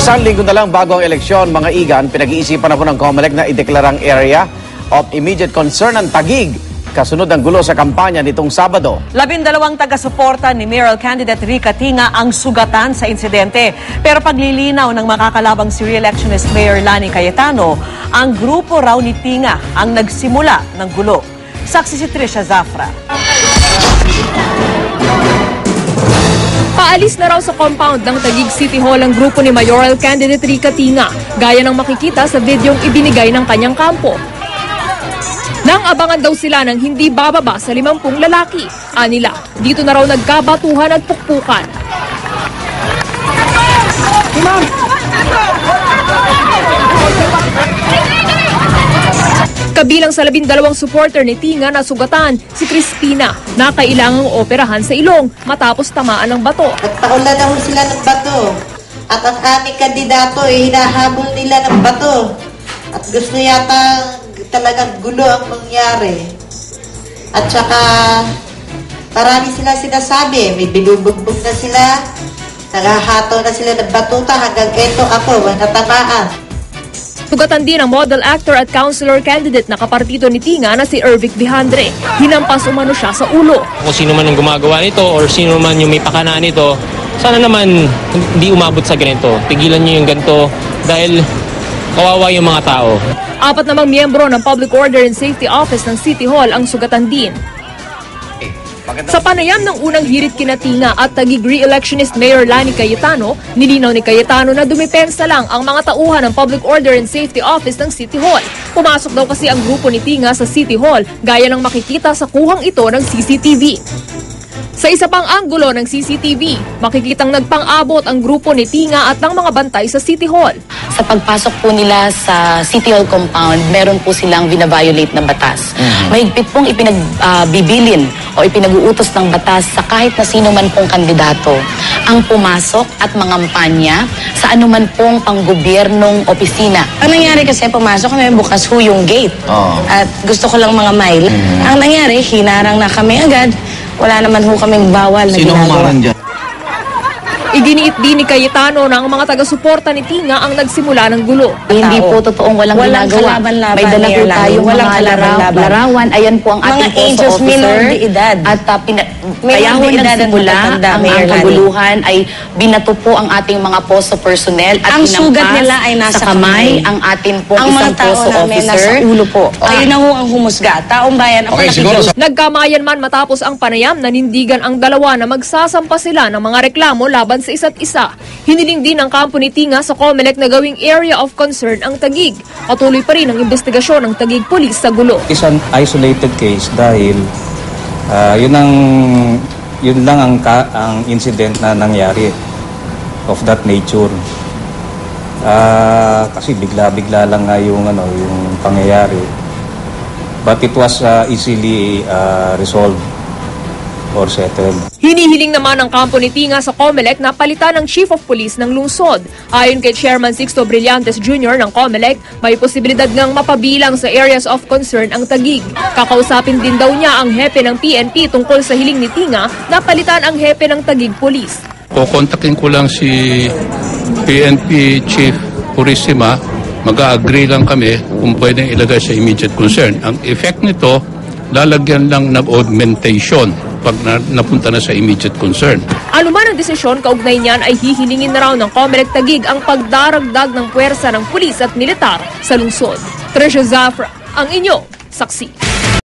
Isang linggo na lang bago ang eleksyon, mga igan, pinag-iisipan na po ng COMELEC na ideklarang area of immediate concern ang Taguig. Kasunod ng gulo sa kampanya nitong Sabado. 12 taga-suporta ni mayoral candidate Rica Tinga ang sugatan sa insidente. Pero paglilinaw ng makakalabang si re-electionist Mayor Lani Cayetano, ang grupo raw ni Tinga ang nagsimula ng gulo. Saksi si Trisha Zafra. Paalis na raw sa compound ng Taguig City Hall ang grupo ni mayoral candidate Rica Tinga, gaya ng makikita sa videong ibinigay ng kanyang kampo. Nang abangan daw sila ng hindi bababa sa 50 lalaki. Anila, dito na raw nagkabatuhan at pukpukan. Kabilang sa 12 supporter ni Tinga na sugatan, si Crispina, na kailangang operahan sa ilong matapos tamaan ng bato. Nagpaulan na sila ng bato. At ang aming kandidato ay hinahabol nila ng bato. At gusto yata talagang gulo ang mangyari. At saka marami sila sinasabi. May binubugbog na sila. Naghahato na sila ng batuta hanggang eto ako, natamaan. Sugatan din ang model actor at councilor candidate na kapartito ni Tinga na si Ervic Vihandre. Hinampas umano siya sa ulo. Kung sino man ang gumagawa nito or sino man yung may pakanaan nito, sana naman hindi umabot sa ganito. Tigilan niyo yung ganito dahil kawawa yung mga tao. 4 namang miyembro ng Public Order and Safety Office ng City Hall ang sugatan din. Sa panayam ng unang hirit kina Tinga at Taguig re-electionist Mayor Lani Cayetano, nilinaw ni Cayetano na dumipensa lang ang mga tauhan ng Public Order and Safety Office ng City Hall. Pumasok daw kasi ang grupo ni Tinga sa City Hall, gaya ng makikita sa kuhang ito ng CCTV. Sa isa pang anggulo ng CCTV, makikitang nagpang-abot ang grupo ni Tinga at ng mga bantay sa City Hall. Sa pagpasok po nila sa City Hall compound, meron po silang binaviolate na batas. Mahigpit pong ipinagbibilin o ipinag-uutos ng batas sa kahit na sino man pong kandidato ang pumasok at mangampanya sa anuman pong panggobyernong opisina. Ang nangyari kasi pumasok kami, bukas ho yung gate. At gusto ko lang mga mile. Ang nangyari, hinarang na kami agad. Wala naman ho kaming bawal na ginagawa. Sino humarang dyan? Idiniit din ni Cayetano na ang mga taga-suporta ni Tinga ang nagsimula ng gulo. Hindi po totoong walang ginagawa. May dala po tayong mga larawan. Ayan po ang ating posto officer. At kaya ho nagsimula ang kaguluhan ay binato po ang ating mga posto personnel at ang sugat nila ay nasa sa kamay ang ating po isang posto officer. Nasa ulo po. Ayun na ho ang humusga. Taong bayan ang Nagkamayan man matapos ang panayam, nanindigan ang dalawa na magsasampa sila ng mga reklamo laban sa isa't isa. Hiniling din ng kampo ni Tinga sa COMELEC na gawing area of concern ang Taguig. Patuloy pa rin ang investigasyon ng Taguig Police sa gulo. It's an isolated case dahil yun lang ang incident na nangyari of that nature. Kasi bigla-bigla lang nga yung pangyayari. But it was easily resolved or settled. Hinihiling naman ng kampo ni Tinga sa COMELEC na palitan ng Chief of Police ng lungsod. Ayon kay Chairman Sixto Brillantes Jr. ng COMELEC, may posibilidad ngang mapabilang sa areas of concern ang Taguig. Kakausapin din daw niya ang hepe ng PNP tungkol sa hiling ni Tinga na palitan ang hepe ng Taguig Police. Kukontakin ko lang si PNP Chief Purisima, mag-agree lang kami kung pwedeng ilagay sa immediate concern. Ang effect nito, lalagyan lang ng augmentation pag napunta na sa immediate concern. Anuman ang desisyon, kaugnay niyan ay hihilingin na raw ng COMELEC Taguig ang pagdaragdag ng puwersa ng pulis at militar sa lungsod. Trisha Zafra, ang inyong saksi.